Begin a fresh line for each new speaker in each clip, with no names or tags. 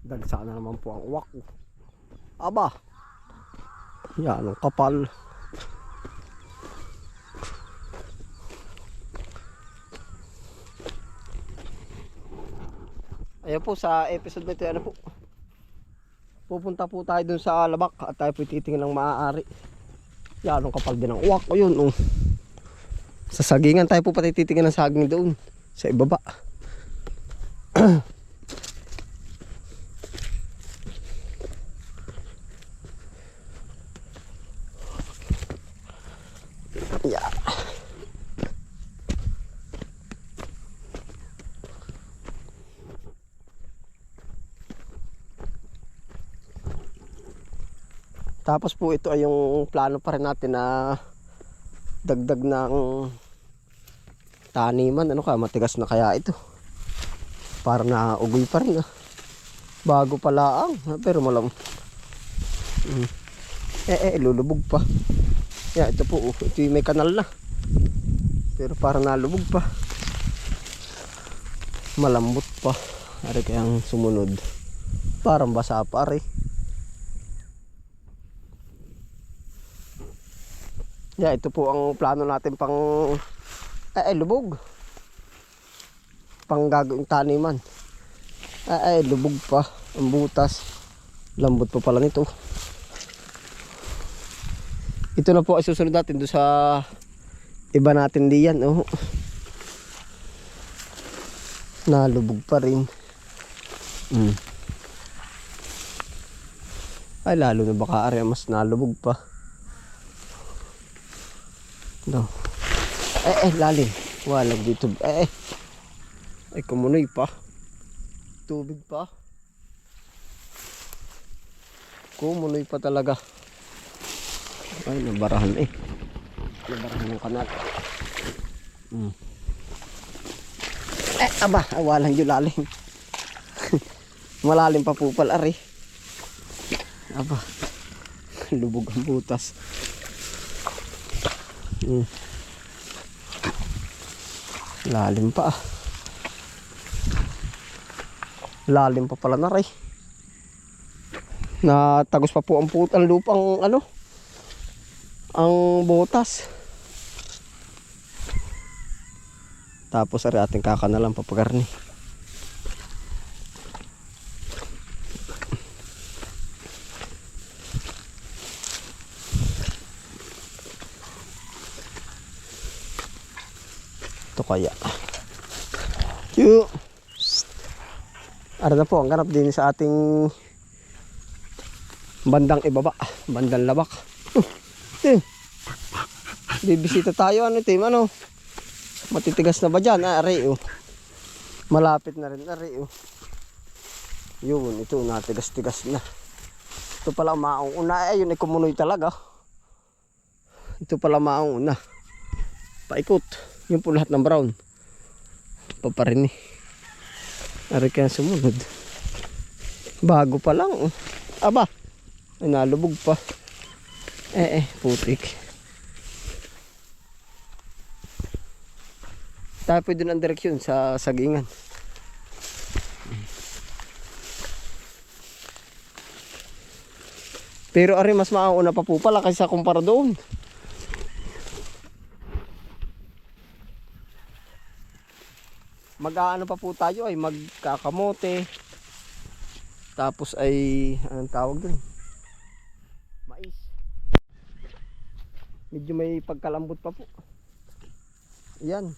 Dagsa na naman po ang uwak. Aba, yan ang kapal. Ayan po, sa episode na ito, ano po, pupunta po tayo dun sa Labak at tayo po titingin ng maaari. Yan ang kapal din ang uwak. O yun, oh. Sa sagingan tayo po pati titingin ng saging doon sa ibaba. Yeah. Tapos po ito ay yung plano pa rin natin na dagdag ng taniman. Ano kaya, matigas na kaya ito. Para na ugoy pa rin. Bago pala ang, pero malam. Lulubog pa. Yeah, ito po, ito yung may kanal na. Pero para nalubog pa. Malambot pa. Ari kayang sumunod. Parang basa pa ari. Yeah, ito po ang plano natin pang lubog. Pang gagawing taniman. Lubog pa. Ang butas. Lambot pa pala nito. Ito na po ay susunod natin doon sa iba natin diyan. Oh. Nalubog pa rin. Ay lalo na baka area mas nalubog pa. No. Lalim. Walang dito. Ay, kumunoy pa. Tubig pa. Kumunoy pa talaga. Ay, nabarahan eh. Nabarahan ng kanal. Aba, walang yung lalim. Malalim pa po pala rin. Aba, lubog ang butas. Lalim pa. Lalim pa pala na rin. Natagos pa po ang lupang ano, ang butas. Tapos ari ating kakanalang papagarni. Ito kaya. Ara na po ang ganap din sa ating bandang ibaba, bandang Labak. Bibisita tayo ano team, ano? Matitigas na ba diyan? Ari oh. Malapit na rin ari oh. Yun, ito natigas-tigas na. Ito pala maong una, ayun ay kumunoy talaga. Ito pala maong una. Paikot. Yung po lahat ng brown. Paparin eh. Ari kaya sumunod. Bago pa lang. Aba. Ay nalubog pa. Putik. Tayo pwede ng direksyon sa sagingan. Pero ari mas mauna pa po pala kaysa kumpara doon. Mag-aano pa po tayo ay magkakamote. Tapos ay anong tawag dun? Mais. Medyo may pagkalambot pa po. Yan.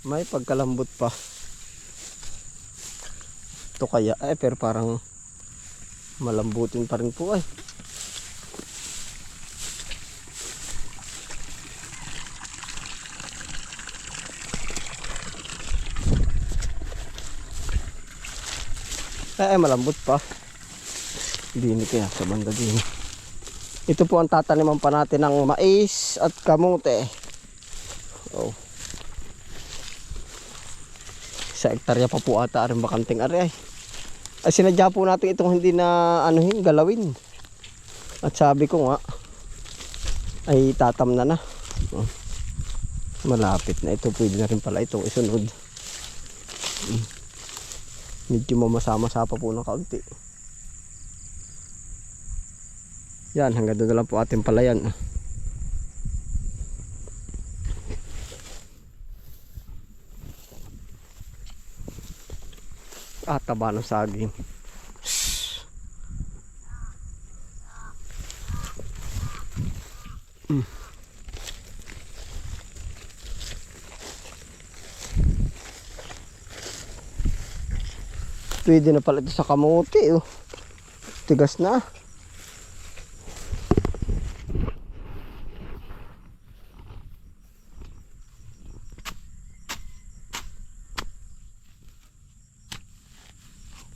May pagkalambot pa. Ito kaya pero parang malambutin pa rin po ay. Malambot pa. Dini kaya sa banda din. Ito po ang tataniman pa natin ng mais at kamote. Oh. Sa hektarya pa po ata rin bakanting ari ay. Ay sinadya po natin itong hindi na anuhin, galawin. At sabi ko nga ay tatam na. Oh. Malapit na ito, pwede na rin pala itong isunod. Medyo mamasama-sa pa po ng kaunti. Yan, hanggang doon na lang po ating palayan. Taba ng saging. Pwede na pala ito sa kamote. Oh. Tigas na.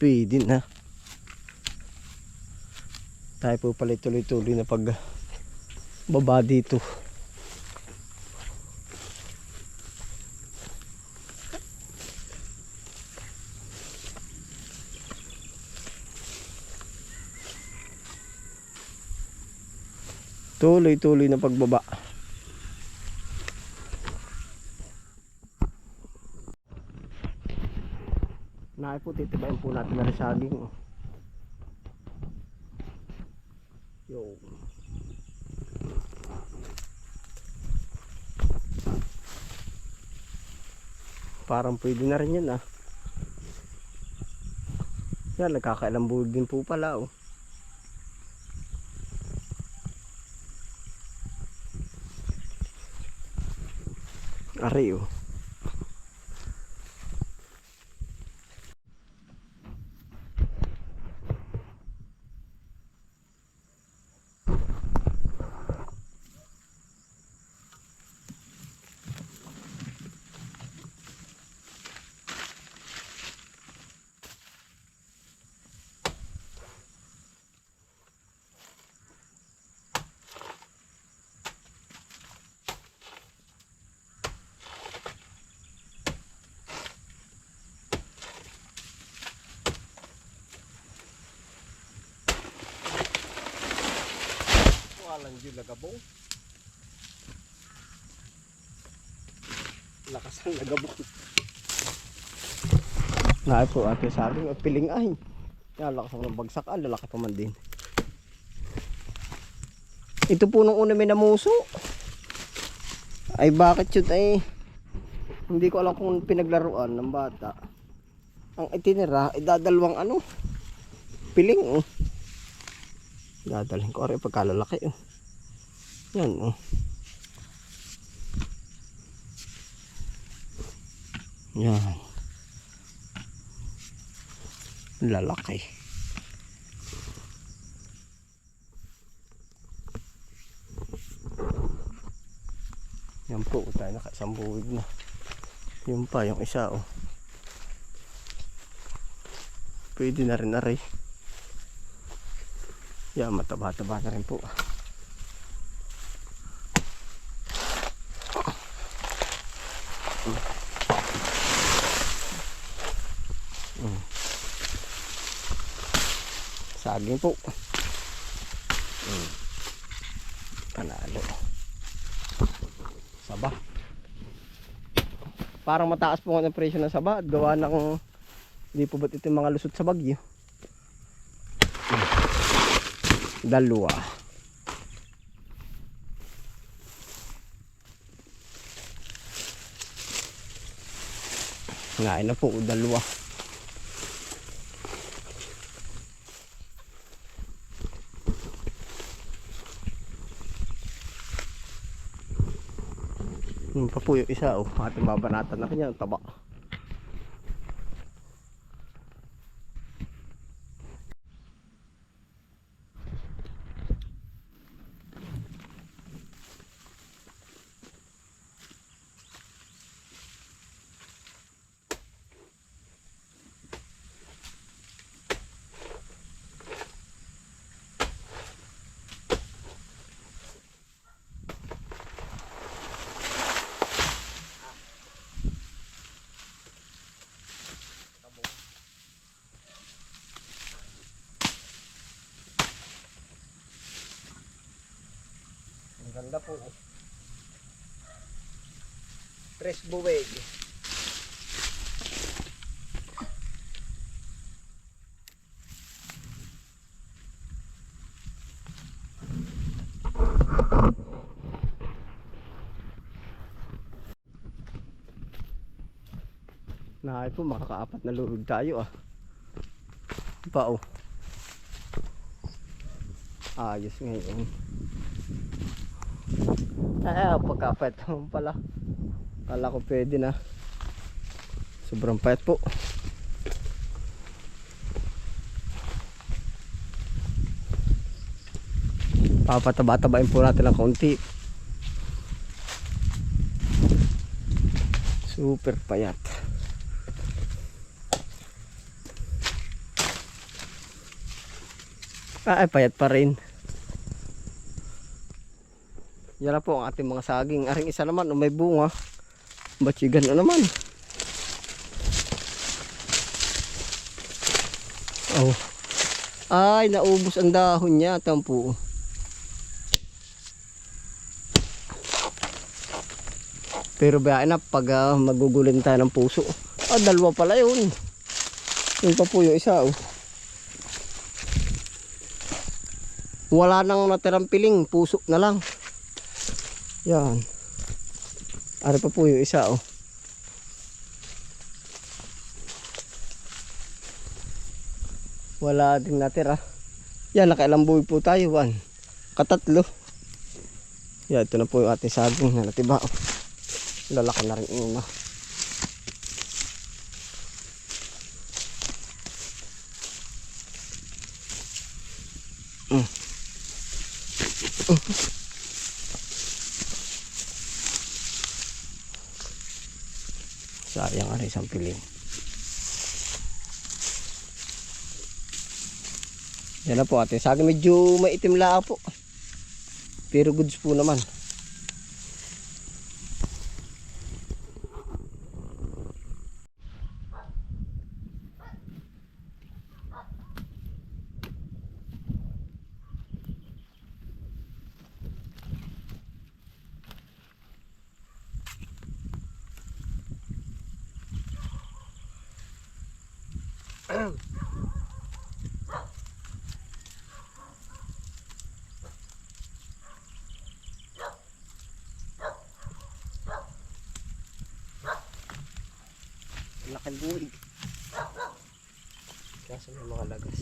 Pwede na. Tayo po pala tuloy-tuloy na pag baba dito. Tuloy-tuloy na pagbaba. Naay po, titibayin po natin na saging. Oh. Yo. Parang pwede na rin yan ah. Yan, nagkakailang buhig din po pala oh. Ari oh. Walang yun lagabong. Lakas ang lagabong. Naay po ate saging at piling ay. Yan, lakas ang bagsak. Lalaki pa man din. Ito po nung una may namuso. Ay bakit yun ay hindi ko alam kung pinaglaruan ng bata. Ang itinira ay dadalawang ano piling oh. Dadalhin ko rin pagkalalaki oh. Yan oh. Yan. Lalaki. Yan po tayo nakasambuhig na. Yun pa yung isa oh. Pwede na rin aray. Yan, mataba-taba na rin po. Saging po. Panalo. Saba. Parang mataas po ang presyo ng saba. Gawa ng hindi po ba't ito yung mga lusot sa bagyo. Dalawa. Ngayon na po, dalawa. Yung pa po yung isa oh, ating babanatan na kanya, taba. Ganda po. Tres buweg. Na po, makakaapat na lulog tayo ah. Ba oh. Ayos ngayon. Pagkapait naman pala. Kala ko pwede na. Sobrang payat po. Papataba-tabain po natin ng kaunti. Super payat. Ay, payat pa rin. Yan na po ang ating mga saging. Aring isa naman, may bunga. Batsigan na naman. Oh. Ay, naubos ang dahon niya. Tampo. Pero bayain na pag magugulin tayo ng puso. Dalawa pala yun. Yun pa po yung isa. Oh. Wala nang natirang piling, puso na lang. Yan. Ari pa po yung isa oh. Wala ding natira. Yan, nakailang buhay po tayo. 1, katatlo. Yan, ito na po yung ating saging na natiba. Lalaki na rin una. Sayang ang isang piling. Yan na po ating saging. Medyo maitim lang po. Pero goods po naman. Laking bulig. Kaso may mga lagas.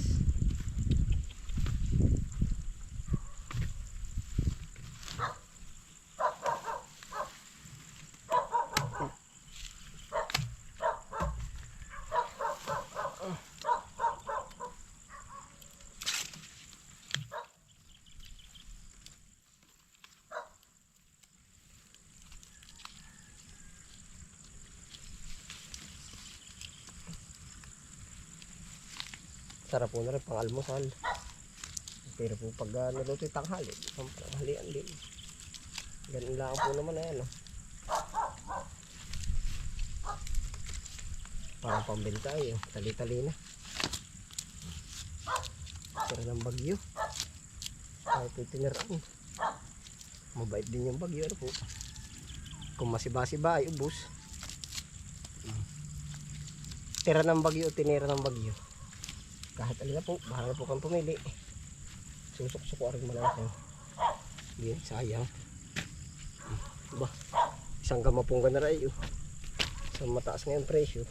Sarap po na rin pang almusal. Pero po pag naluto yung tanghali, pang tanghalian din. Ganun lang po naman na yan. Oh. Parang pambenta eh. Tali-tali na. Pero ng bagyo. Ay po tiniraan. Mabait din yung bagyo. Ano po? Kung masiba-siba ay ubos. Tira ng bagyo o tinira ng bagyo. Kahit alin na po, bahala po kang pumili. Susok-suko rin malalaki. Yan, sayang. Ba, isang gamapong na rin. Sa mataas ngayon presyo.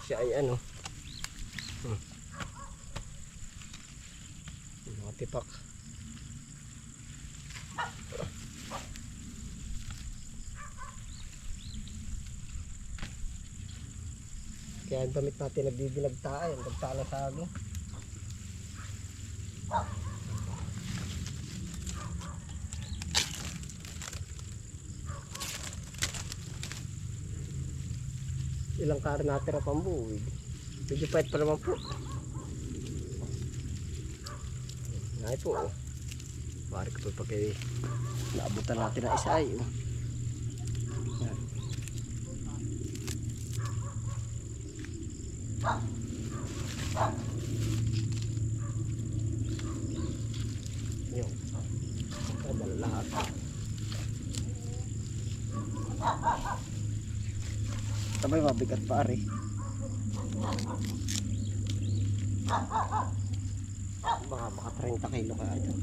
Siya ay ano. Mga tipak. Kaya ang damit natin nagbibilagtaan, nagtala sa aging. Ilang karo natira pang buwig. Medyo pahit pa naman po. Ngayon po oh. Bari ko po pag naabutan natin na isa ay oh. Yun. Kadal lahat. Sabay mabigat pa rin. Baka 30 kilo kaya ito.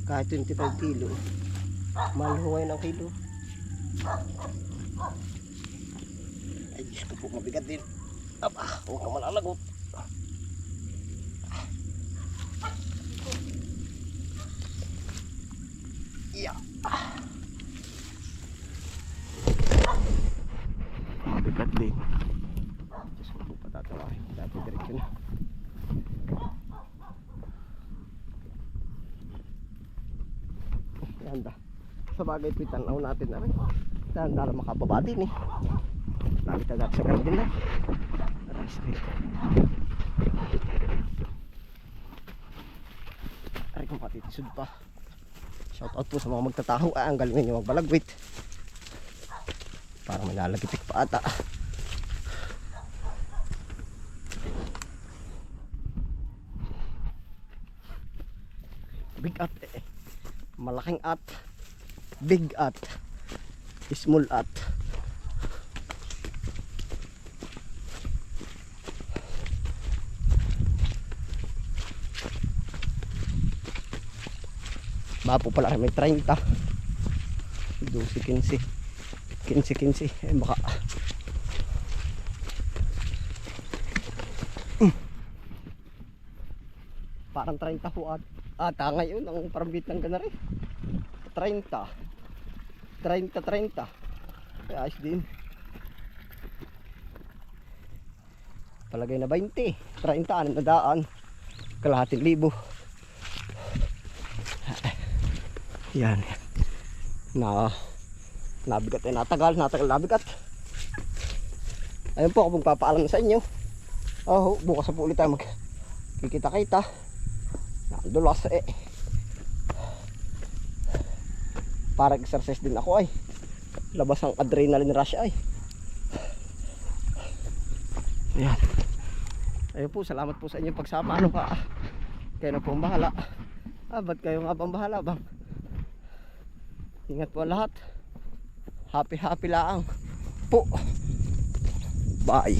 Kahit 25 kilo. Mahal ho ngayon ang kilo. Ay Diyos ko. po, mabigat din. Aba, huwag ka malalagot. Yeah. Mabigat din. Diyos ko po patatawarin. Dati diretso na. Ganda. Sa bagay po itanaw natin na rin. Tanda lang makababa din eh. Nakita natin sa garden na. Aray, straight. Aray kung patitisod pa. Shout out po sa mga magtataho. Ang galing nyo magbalagwit. Parang may lalagipik pa ata. Big at eh. Malaking at. Big at. Small at. Baka po pala may 30. 12, 15. 15. Eh baka. Parang 30 po at. Ata ngayon ang parang bit ng gana rin. 30. 30. Kaya ayos din. Palagay na 20. 30, 600. Kalahating libo. Yan. Nabigat ay natagal nabigat. Ayun po ako magpapaalam sa inyo. Oh, bukas po ulit tayo magkikita-kita. Nadulas eh. Para exercise din ako ay. Labas ang adrenaline rush ay. Ayan. Ayun po, salamat po sa inyong pagsama. Ano ka? Kayo na po ang bahala. Ba't kayo nga pang bahala bang? Ingat po lahat. Happy lang po. Bye.